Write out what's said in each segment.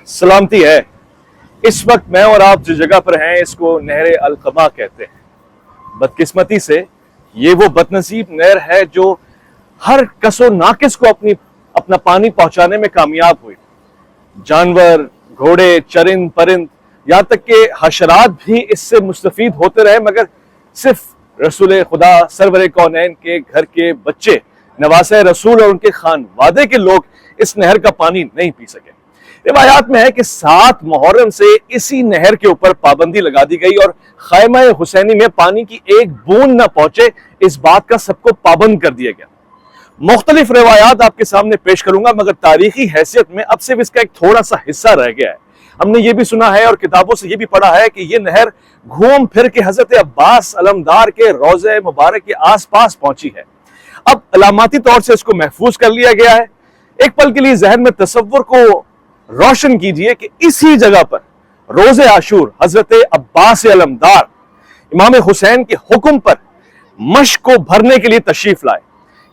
سلامتی ہے۔ اس وقت میں اور آپ جس جگہ پر ہیں اس کو نہر القما کہتے ہیں۔ بدقسمتی سے یہ وہ بدنصیب نہر ہے جو ہر کس و ناقص کو اپنا پانی پہنچانے میں کامیاب ہوئی۔ جانور، گھوڑے، چرند پرند، یہاں تک کہ حشرات بھی اس سے مستفید ہوتے رہے، مگر صرف رسول خدا سرور کونین کے گھر کے بچے، نواسہ رسول اور ان کے خانوادے کے لوگ اس نہر کا پانی نہیں پی سکے۔ روایات میں ہے کہ 7 محرم سے اسی نہر کے اوپر پابندی لگا دی گئی اور خیمہ حسینی میں پانی کی ایک بوند نہ پہنچے، اس بات کا سب کو پابند کر دیا گیا۔ مختلف روایات آپ کے سامنے پیش کروں گا، مگر تاریخی حیثیت میں اب صرف اس کا ایک تھوڑا سا حصہ رہ گیا ہے۔ ہم نے یہ بھی سنا ہے اور کتابوں سے یہ بھی پڑھا ہے کہ یہ نہر گھوم پھر کے حضرت عباس علمدار کے روضہ مبارک کے آس پاس پہنچی ہے۔ اب علاماتی طور سے اس کو محفوظ کر لیا گیا ہے۔ ایک پل کے لیے ذہن میں تصور کو روشن کیجئے کہ اسی جگہ پر روز عاشور حضرت عباس علمدار امام حسین کے حکم پر مشق کو بھرنے کے لیے تشریف لائے۔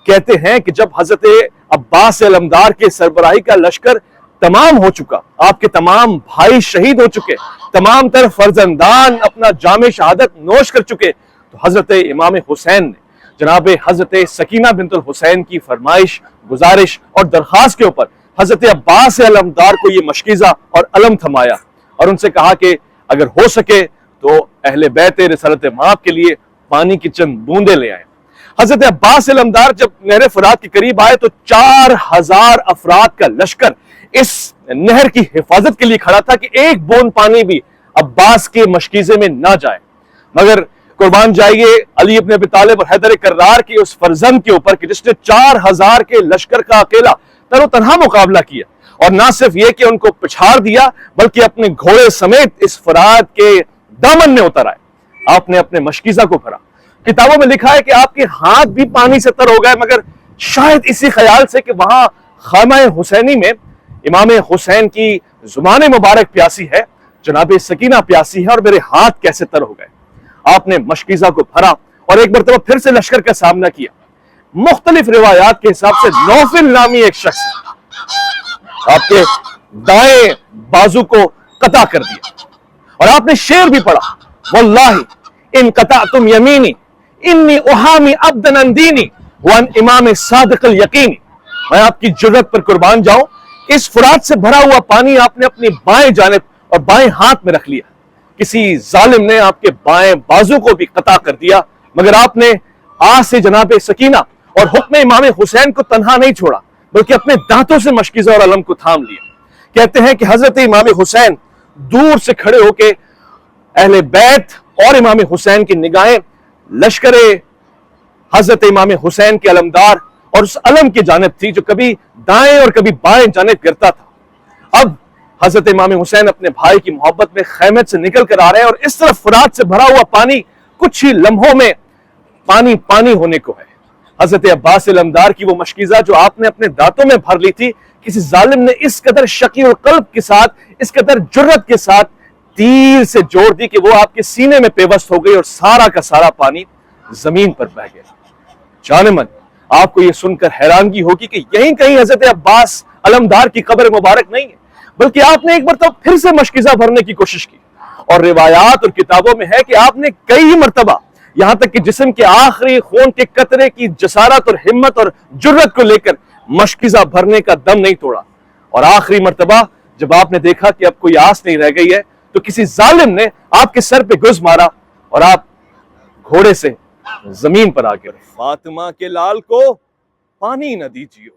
کہتے ہیں کہ جب حضرت عباس علمدار کے سربراہی کا لشکر تمام ہو چکا، آپ کے تمام بھائی شہید ہو چکے، تمام تر فرزندان اپنا جام شہادت نوش کر چکے، تو حضرت امام حسین نے جناب حضرت سکینہ بنت الحسین کی فرمائش، گزارش اور درخواست کے اوپر حضرت عباس علمدار کو یہ مشکیزہ اور علم تھمایا اور ان سے کہا کہ اگر ہو سکے تو اہل بیت رسالت مآب کے لیے پانی کی چند بوندیں لے آئیں۔ حضرت عباس علمدار جب نہر فرات کے قریب آئے تو 4000 افراد کا لشکر اس نہر کی حفاظت کے لیے کھڑا تھا کہ ایک بوند پانی بھی عباس کے مشکیزے میں نہ جائے۔ مگر قربان جائیے علی ابن ابی طالب اور حیدر کرار کے اس فرزند کے اوپر کہ جس نے 4000 کے لشکر کا اکیلا تر و تنہا مقابلہ کیا، اور نہ صرف یہ کہ ان کو پچھاڑ دیا بلکہ اپنے گھوڑے سمیت اس فرات کے دامن میں اتر آئے۔ آپ نے اپنے مشکیزہ کو بھرا۔ کتابوں میں لکھا ہے کہ آپ کے ہاتھ بھی پانی سے تر ہو گئے، مگر شاید اسی خیال سے کہ وہاں خیمہ حسینی میں امام حسین کی زبان مبارک پیاسی ہے، جناب سکینہ پیاسی ہے، اور میرے ہاتھ کیسے تر ہو گئے۔ آپ نے مشکیزہ کو بھرا اور ایک مرتبہ پھر سے لشکر کا سامنا کیا۔ مختلف روایات کے حساب سے نوفل نامی ایک شخص آپ کے دائیں بازو کو قطع کر دیا، اور آپ نے شعر بھی پڑھا، واللہ ان قطعتم یمینی انی احامی عبدا عن دینی وعن امام صادق الیقینی۔ میں آپ کی جرت پر قربان جاؤں، اس فرات سے بھرا ہوا پانی آپ نے اپنی بائیں جانب اور بائیں ہاتھ میں رکھ لیا۔ کسی ظالم نے آپ کے بائیں بازو کو بھی قطع کر دیا، مگر آپ نے آج سے جناب سکینہ اور حکم امام حسین کو تنہا نہیں چھوڑا بلکہ اپنے دانتوں سے مشکیزہ اور علم کو تھام لیا۔ کہتے ہیں کہ حضرت امام حسین دور سے کھڑے ہو کے اہل بیت اور امام حسین کی نگاہیں لشکر حضرت امام حسین کے علمدار اور اس علم کی جانب تھی جو کبھی دائیں اور کبھی بائیں جانب گرتا تھا۔ اب حضرت امام حسین اپنے بھائی کی محبت میں خیمے سے نکل کر آ رہے ہیں، اور اس طرف فرات سے بھرا ہوا پانی کچھ ہی لمحوں میں پانی پانی ہونے کو ہے۔ حضرت عباس علمدار کی وہ مشکیزہ جو آپ نے اپنے دانتوں میں بھر لی تھی، کسی ظالم نے اس قدر شقی القلب کے ساتھ، اس قدر جرت کے ساتھ تیر سے جوڑ دی کہ وہ آپ کے سینے میں پیوست ہو گئی اور سارا کا سارا پانی زمین پر بہہ گیا۔ جان من آپ کو یہ سن کر حیرانگی ہوگی کہ یہیں کہیں حضرت عباس علمدار کی قبر مبارک نہیں ہے، بلکہ آپ نے ایک مرتبہ پھر سے مشکیزہ بھرنے کی کوشش کی، اور روایات اور کتابوں میں ہے کہ آپ نے کئی مرتبہ یہاں تک کہ جسم کے آخری خون کے قطرے کی جسارت اور ہمت اور جرت کو لے کر مشکیزہ بھرنے کا دم نہیں توڑا، اور آخری مرتبہ جب آپ نے دیکھا کہ اب کوئی آس نہیں رہ گئی ہے تو کسی ظالم نے آپ کے سر پہ گز مارا اور آپ گھوڑے سے زمین پر آ گئے۔ فاطمہ کے لال کو پانی نہ دیجیے۔